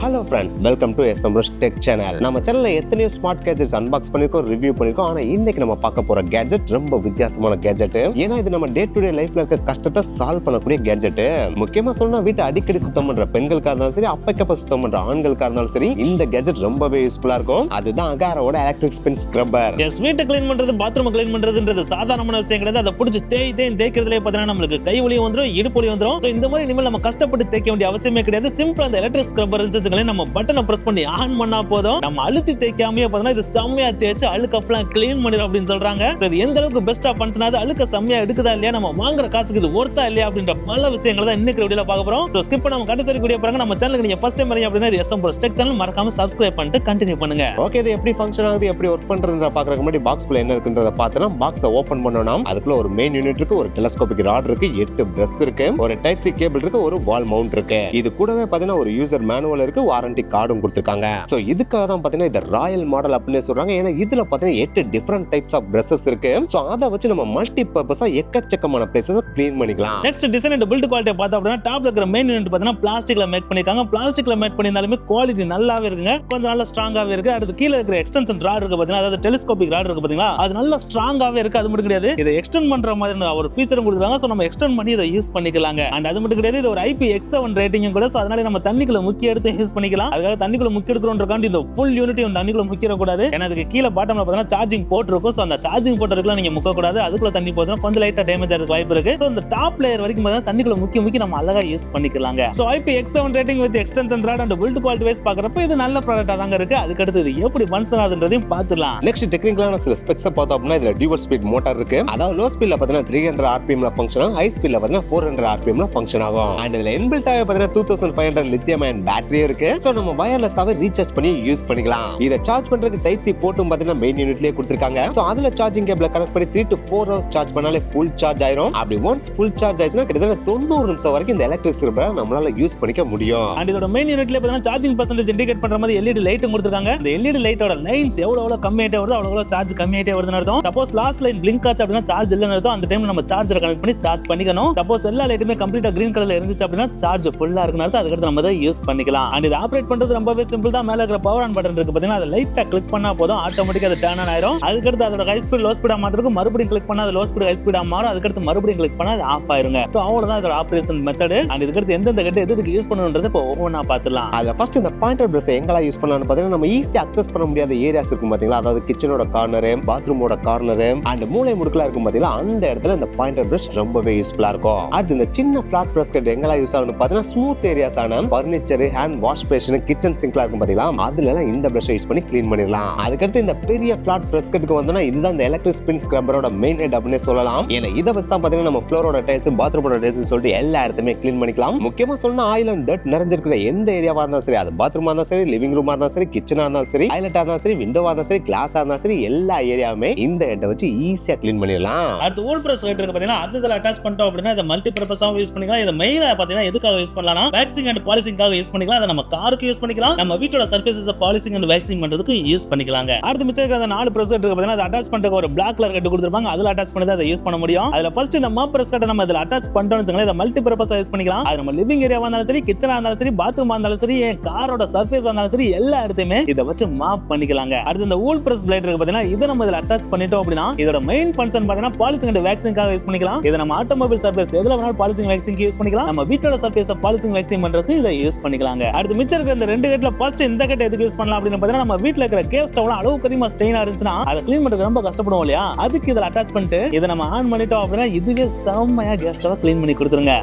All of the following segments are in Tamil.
Hello friends, welcome to SMRush Tech Channel. நம்ம சேனல்ல எத்தனையோ ஸ்மார்ட் கேஜெட்ஸ் அன்பாக்ஸ் பண்ணிருக்கோம், ரிவ்யூ பண்ணிருக்கோம். ஆனா இன்னைக்கு நம்ம பார்க்க போற கேஜெட் ரொம்ப வித்தியாசமான கேஜெட். ஏன்னா இது நம்ம டே டு டே லைஃப்ல இருக்க கஷ்டத்தை சால்வ் பண்ணக்கூடிய கேஜெட். முக்கியமா சொன்னா வீட்டை அடிக்கடி சுத்தம் பண்ற பெண்களுக்கா இருந்தாலும் சரி, அப்பக்கப்ப சுத்தம் பண்ற ஆண்களுக்கா இருந்தாலும் சரி, இந்த கேஜெட் ரொம்பவே யூஸ்ஃபுல்லா இருக்கும். அதுதான் அகாரோட எலக்ட்ரிக் ஸ்பின் ஸ்க்ரப்பர். வீட்டை கிளீன் பண்றது, பாத்ரூம் கிளீன் பண்றதுன்றது சாதாரணமான விஷயம் கிடையாது. அதை பிடிச்சி தேய்க்கிறதுலே பார்த்தீங்கன்னா நம்மளுக்கு கை வலியும் வந்துடும், இடுப்பு வலியும் வந்துடும். ஸோ இந்த மாதிரி இனிமேல் நம்ம கஷ்டப்பட்டு தேய்க்க வேண்டிய அவசியமே கிடையாது. சிம்பிளா அந்த எலக்ட்ரிக் ஸ்க்ரப்பர் நம்ம பட்டனை பிரஸ் பண்ணி ஆன் பண்ணா போதும், நம்ம அழுத்தி தேய்க்காமயே பார்த்தீங்கன்னா இது செம்மையா தேய்ச்சி அழுக்கெல்லாம் கிளீன் பண்ணிடும் அப்படின்னு சொல்றாங்க. ஸோ இது எந்த அளவுக்கு பெஸ்டா ஃபங்க்ஷன் ஆகுது, அழுக்க செம்மையா எடுக்குதா இல்லையா, நம்ம வாங்குற காசுக்கு இது ஒர்த்தா இல்லையா அப்படின்ற பல விஷயங்களை தான் இன்னைக்கு வீடியோல பார்க்க போறோம். ஸோ ஸ்கிப் பண்ணாம கடைசி வீடியோ பாருங்க. நம்ம சேனலுக்கு நீங்க ஃபர்ஸ்ட் டைம் வரீங்க அப்படின்னா இது SMRush Tech Channel மறக்காம சப்ஸ்கிரைப் பண்ணிட்டு கண்டினியூ பண்ணுங்க. ஓகே, இது எப்படி ஃபங்க்ஷன் ஆகுது, எப்படி ஒர்க் பண்றதுன்ற பாக்குறதுக்கு முன்னாடி பாக்ஸ்க்குள்ள என்ன இருக்குன்றத பார்த்தனா, பாக்ஸை ஓபன் பண்ணோம்னா அதுக்குள்ள ஒரு மெயின் யூனிட் இருக்கு, ஒரு டெலஸ்கோபிக் ராட் இருக்கு, 8 பிரஷ் இருக்கு, ஒரு டைப் சி கேபிள் இருக்கு, ஒரு வால் மவுண்ட் இருக்கு. இது கூடவே பாத்தீங்கன்னா ஒரு யூசர் மேனுவல் இருக்கு, வாரண்டி கார்டும் கொடுத்திருக்காங்க. சோ இதுக்காக தான் பாத்தீங்கன்னா இது ராயல் மாடல் அப்படின்னு சொல்றாங்க. ஏன்னா இதுல பாத்தீங்கன்னா 8 டிஃபரண்ட் டைப்ஸ் ஆஃப் பிரஷஸ் இருக்கு. சோ அத வச்சு நம்ம மல்டி பர்பஸா எக்கச்சக்கமான பிளேसेस க்ளீன் பண்ணிக்கலாம். Next design and build quality பார்த்தா அப்படினா டாப்ல இருக்கிற மெயின் யூனிட் பாத்தீங்கன்னா பிளாஸ்டிக்ல மேக் பண்ணிருக்காங்க. பிளாஸ்டிக்ல மேக் பண்ணிருந்தாலுமே குவாலிட்டி நல்லாவே இருக்குங்க, கொஞ்சம் நல்லா ஸ்ட்ராங்காவே இருக்கு. அடுத்து கீழ இருக்கிற எக்ஸ்டென்ஷன் ராட் இருக்கு பாத்தீங்கன்னா, அதாவது டெலிஸ்கோபிக் ராட் இருக்கு பாத்தீங்களா, அது நல்லா ஸ்ட்ராங்காவே இருக்கு. அது மட்டும் கிடையாது, இதை எக்ஸ்டெண்ட் பண்ற மாதிரி ஒரு ஃபீச்சரும் கொடுத்திருக்காங்க. சோ நம்ம எக்ஸ்டெண்ட் பண்ணி இதை யூஸ் பண்ணிக்கலாங்க. அண்ட் அது மட்டும் கிடையாது, இது ஒரு IPX7 ரேட்டிங்கும் கூட. சோ அதனால நம்ம தண்ணிக்குள்ள முக்கி எடுத்து யூஸ் பண்ணிக்கலாம். அதுக்காக தண்ணிக்குள்ள முக்கி எடுக்கறோம்ன்றக்காண்டி இந்த ஃபுல் யூனிட்டையும் தண்ணிக்குள்ள முக்கிர கூடாது. ஏன்னா அதுக்கு கீழ பாட்டம்ல பார்த்தா சார்ஜிங் போர்ட் இருக்கும். சோ அந்த சார்ஜிங் போர்ட் இருக்குல நீங்க முக்க கூடாது, அதுக்குள்ள தண்ணி போச்சுனா கொஞ்சம் லைட்டா டேமேஜ் ஆகிறதுக்கு வாய்ப்பு இருக்கு. சோ இந்த டாப் லேயர் வரைக்கும் பார்த்தா தண்ணிக்குள்ள முக்கி நம்ம அழகா யூஸ் பண்ணிக்கலாங்க. So IPX7 rating with extension rod and build quality wise பார்க்கறப்ப இது நல்ல ப்ராடக்ட்டா தாங்க இருக்கு. அதுக்கு அடுத்து இது எப்படி ஃபங்க்ஷன் ஆகுதுன்றதையும் பார்த்துடலாம். நெக்ஸ்ட் டெக்னிக்கலான சில ஸ்பெக்ஸ் பார்த்தோம் அப்படினா, இதுல டியூவல் ஸ்பீட் மோட்டார் இருக்கு. அதாவது லோ ஸ்பீட்ல பார்த்தீங்கன்னா 300 RPM ல ஃபங்க்ஷன் ஆகும், ஹை ஸ்பீட்ல பார்த்தீங்கன்னா 400 RPM ல ஃபங்க்ஷன் ஆகும். அண்ட் இதுல இன்பில்ட் ஆக பார்த்தீங்கன்னா 2500 லித்தியம் அயன் பேட்டரியும் இருக்கு. சோ நம்ம வயர்லெஸ்ஸாவே ரீசார்ஜ் பண்ணி யூஸ் பண்ணிக்கலாம். இத சார்ஜ் பண்றதுக்கு டைப் சி போர்ட்டும் பார்த்தீங்கன்னா மெயின் யூனிட்லயே கொடுத்திருக்காங்க. சோ அதுல சார்ஜிங் கேபிள கனெக்ட் பண்ணி 3 to 4 hours சார்ஜ் பண்ணாலே ஃபுல் சார்ஜ் ஆயிரும். அப்படி ஒன்ஸ் ஃபுல் சார்ஜ் ஆயிடுச்சுனா கிட்டத்தட்ட 90 நிமிஷம் வரைக்கும் இந்த எலக்ட்ரிக் ஸ்க்ரப்பரை நம்மளால யூஸ் பண்ணிக்க முடியும். அண்ட் இதோட மெயின் யூனிட்லயே பார்த்தீங்கன்னா சார்ஜிங் பெர்சன்டேஜ் இண்டிகேட் பண்ற மாதிரி LED லைட்டும் கொடுத்திருக்காங்க. இந்த LED லைட்டோட லைன்ஸ் எவ்வளவு கம்மியாயிட்டே வருதோ அவ்வளவு சார்ஜ் கம்மியாயிட்டே வருதுன்னு அர்த்தம். சப்போஸ் லாஸ்ட் லைன் பிளிங்க் ஆச்சு அப்படினா சார்ஜ் இல்லன்னு அர்த்தம். அந்த டைம்ல நம்ம சார்ஜரை கனெக்ட் பண்ணி சார்ஜ் பண்ணிக்கணும். சப்போஸ் எல்லா லைட்டுமே கம்ப்ளீட்டா கிரீன் கலர்ல இருந்துச்சு அப்படினா சார்ஜ் ஃபுல்லா இருக்குன்னு அர்த்தம். அதுக்கு அடுத்து நம்ம அதை யூஸ் பண்ணிக்கலாம். அண்ட் இது ஆபரேட் பண்றது ரொம்பவே சிம்பிள் தான். மேல இருக்கிற பவர் ஆன் பட்டன் இருக்கு பாத்தீங்கன்னா, அதை லைட்டா கிளிக் பண்ணா போதும், ஆட்டோமேட்டிக்கா அது டர்ன் ஆன் ஆயிரும். அதுக்கு அடுத்து அதோட ஹை ஸ்பீட் லோ ஸ்பீடா மாத்திருக்கு, மறுபடியும் கிளிக் பண்ணா அது லோ ஸ்பீட் ஹை ஸ்பீடா மாறும். அதுக்கு அடுத்து மறுபடியும் கிளிக் பண்ணா அது ஆஃப் ஆயிருங்க. சோ அவ்வளவுதான் இதோட ஆபரேஷன் மெத்தட். அண்ட் இதுக்கு அடுத்து எந்தெந்த கெட் எதுக்கு யூஸ் பண்ணணும்ன்றது இப்போ ஒவ்வொன்றா பார்த்துடலாம். அதுல ஃபர்ஸ்ட் இந்த பாயிண்டர் பிரஷ் எங்கெல்லாம் யூஸ் பண்ணலாம்னு பாத்தீங்கன்னா, நம்ம ஈஸியா அக்சஸ் பண்ண முடியாத ஏரியாஸ் இருக்கும் பாத்தீங்களா, அதாவது கிச்சனோட கார்னர், பாத்ரூமோட கார்னர் அண்ட் மூளை முடுக்குல இருக்கும் பாத்தீங்களா, அந்த இடத்துல இந்த பாயிண்டர் பிரஷ் ரொம்பவே யூஸ்ஃபுல்லா இருக்கும். அடுத்து இந்த சின்ன ஃபிளாட் பிரஷ் கட் எங்கெல்லாம் யூஸ் ஆகும்னு பாத்தீங்கன்னா, ஸ்மூத் ஏரியாஸ் ஆன furniture, hand wash basin, kitchen சிங்க்லாம் இருக்கும் பாத்தீங்களா, அதுல எல்லாம் இந்த பிரஷ் யூஸ் பண்ணி க்ளீன் பண்ணிடலாம். அதுக்கு அடுத்து இந்த பெரிய ஃபிளாட் பிரஷ் கட்டுக்கு வந்தோம்னா, இதுதான் இந்த எலக்ட்ரிக் ஸ்பின் ஸ்க்ரப்பரோட மெயின் ஹெட் அப்படின்னு சொல்லலாம். ஏன்னா இதை வச்சு தான் பாத்தீங்கன்னா நம்ம ஃப்ளோரோட டைல்ஸ், பாத்ரூமோட டைல்ஸ் சொல்லிட்டு எல்லா இடத்தையுமே க்ளீன் பண்ணிக்கலாம். முக்கியமா சொன்னா ஆயில் அண்ட் டர்ட் நிறைஞ்சிருக்கிற எந்த ஏரியாவா இருந்தாலும் சரி, அது பாத்ரூமா இருந்தாலும் சரி, லிவிங் ரூமா இருந்தாலும் சரி, கிச்சனா இருந்தாலும் சரி, டாய்லெட்டா இருந்தாலும் சரி, விண்டோவா இருந்தாலும் சரி, கிளாஸா இருந்தாலும் சரி, எல்லா ஏரியாவுமே இந்த ஹெட்டை வச்சு ஈஸியா க்ளீன் பண்ணிடலாம். அடுத்து ஓல் பிரஷ் ஹெட் இருக்கு பாத்தீங்கன்னா, அதுல அட்டாச் பண்ணிட்டோம் அப்படினா இத மல்டி பர்பஸாவும் யூஸ் பண்ணிக்கலாம். இத மெயினா பாத்தீங்கன்னா எதுக்காக யூஸ் பண்ணலாம்னா வேக்சிங் அண்ட் பாலிஷிங்காக யூஸ் பண்ணிக்கலாம். அத நம்ம காருக்கு யூஸ் பண்ணிக்கலாம், நம்ம வீட்டோட சர்ஃபேசஸ் பாலிஷிங் அண்ட் வேக்சிங் பண்றதுக்கு யூஸ் பண்ணிக்கலாங்க. அடுத்து மிச்சம் இருக்கிற 4 பிரஷ் ஹெட் இருக்கு பாத்தீங்கன்னா, அத அட்டாச் பண்றதுக்கு ஒரு Black கலர் ஹெட் கொடுத்திருப்பாங்க. அதுல அட்டாச் பண்ணி அதை யூஸ் பண்ண முடியும். அதுல ஃபர்ஸ்ட் இந்த மாப் பிரஷ் ஹெட் நம்ம இதுல அட்டாச் பண்ணிட்டோம்னு வச்சுங்களேன், இத மல்டி பர்பஸா யூஸ் பண்ணிக்கலாம். அது நம்ம லிவிங் ஏரியாவா இருந்தாலும் சரி, கிச்சனா இருந்தாலும் சரி, பாத்ரூமா இருந்தாலும் சரி, காரோட சர்ஃபேஸா இருந்தாலும் சரி, எல்லா இடத்தையுமே இத வச்சு மாப் பண்ணிக்கலாங்க. அடுத்து இந்த ஊல் பிரஷ் பிளேட் இருக்கு பாத்தீங்கன்னா, இத நம்ம இதுல அட்டாச் பண்ணிட்டோம் அப்படினா இதோட மெயின் ஃபங்க்ஷன் பாத்தீங்கன்னா பாலிஷிங் அண்ட் வேக்சிங்காக யூஸ் பண்ணிக்கலாம். இத நம்ம ஆட்டோமொபைல் சர்ஃபேஸ் எதுல வேணாலும் பாலிஷிங் வேக்சிங் யூஸ் பண்ணிக்கலாம். நம்ம வீட்டோட சர்ஃபேஸை பாலிஷிங் வேக்சிங் பண்றதுக்கு இத யூஸ் பண்ணிக்கலாங்க. அடுத்து மிச்சம் இருக்கிற இந்த 2 ஹெட்ல ஃபர்ஸ்ட் இந்த ஹெட் எதுக்கு யூஸ் பண்ணலாம் அப்படின்னு பாத்தீங்கன்னா, நம்ம வீட்ல இருக்கிற கேஸ் ஸ்டவ்ல அளவுக்கு அதிகமா ஸ்ட்ரெயினா இருந்துச்சுனா அதை க்ளீன் பண்றதுக்கு ரொம்ப கஷ்டப்படுவோம் இல்லையா, அதுக்கு இத அட்டாச் பண்ணிட்டு இத நம்ம ஆன் பண்ணிட்டோம் அப்படினா இதுவே செம்மையா கேஸ் ஸ்டவ் க்ளீன் பண்ணி கொடுத்துருங்க.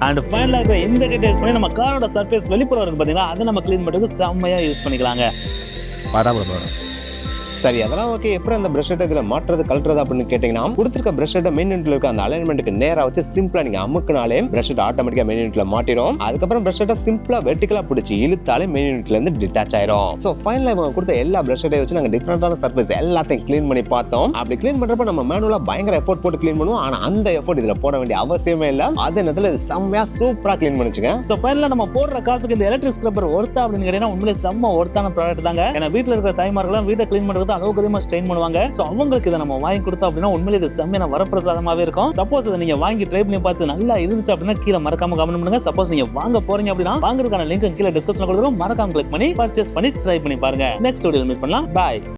அண்ட் ஃபைனலா இருக்கிற இந்த ஹெட் யூஸ் பண்ணி நம்ம காரோட சர்ஃபேஸ் வெளிப்புறம் இருக்கு பாத்தீங்களா, அதை நம்ம க்ளீன் பண்றதுக்கு செம்மையா யூஸ் பண்ணிக்கலாங்க. சரி, அதெல்லாம் ஓகே. எப்படி அந்த பிரஷ் ஹெட்டை இதுல மாற்றுறது கழட்டுறது அப்படின்னு கேட்டீங்கன்னா, கொடுத்திருக்க பிரஷ் ஹெட்டை மெயின் யூனிட்ல இருக்க அந்த அலைன்மெண்ட்டுக்கு நேரா வச்சு சிம்பிளா நீங்க அமுக்குனாலே பிரஷ் ஹெட் ஆட்டோமேட்டிக்கா மெயின் யூனிட்ல மாட்டிடும். அதுக்கப்புறம் பிரஷ் ஹெட்டை சிம்பிளா வெர்டிகலா பிடிச்சி இழுத்தாலே மெயின் யூனிட்ல இருந்து டிட்டாச் ஆயிரும். சோ ஃபைனலா இவங்க கொடுத்த எல்லா பிரஷ் ஹெட்டை வச்சு நாங்க டிஃபரெண்டான சர்ஃபேஸ் எல்லாத்தையும் க்ளீன் பண்ணி பார்த்தோம். அப்படி க்ளீன் பண்றப்ப நம்ம மேனுவலா பயங்கர எஃபோர்ட் போட்டு க்ளீன் பண்ணுவோம். ஆனா அந்த எஃபோர்ட் இதுல போட வேண்டிய அவசியமே இல்ல. அதே நேரத்துல இது செம்மையா சூப்பரா க்ளீன் பண்ணிச்சுங்க. சோ ஃபைனலா நம்ம போடுற காசுக்கு இந்த எலக்ட்ரிக் ஸ்க்ரப்பர் ஒர்த்தா அப்படின்னு கேட்டீங்கன்னா உண்மையிலேயே செம்ம ஒர்த்தான ப்ராடக்ட் தாங்க. ஏன்னா வீட்டுல இருக்கிற தாய்மார்கள்லாம் வீட்டை க்ளீன் பண்றது வந்து அளவுக்கு அதிகமா ஸ்ட்ரெயின் பண்ணுவாங்க. சோ அவங்களுக்கு இதை நம்ம வாங்கி கொடுத்தோம் அப்படின்னா உண்மையிலே இது செம்மையான வரப்பிரசாதமாவே இருக்கும். சப்போஸ் இதை நீங்க வாங்கி ட்ரை பண்ணி பார்த்து நல்லா இருந்துச்சு அப்படின்னா கீழே மறக்காம கமெண்ட் பண்ணுங்க. சப்போஸ் நீங்க வாங்க போறீங்க அப்படின்னா வாங்குறதுக்கான லிங்க் கீழே டிஸ்கிரிப்ஷன்ல கொடுத்துறோம். மறக்காம கிளிக் பண்ணி பர்ச்சேஸ் பண்ணி ட்ரை பண்ணி பாருங்க. நெக்ஸ்ட் வீடியோல மீட் பண்ணலாம். பை.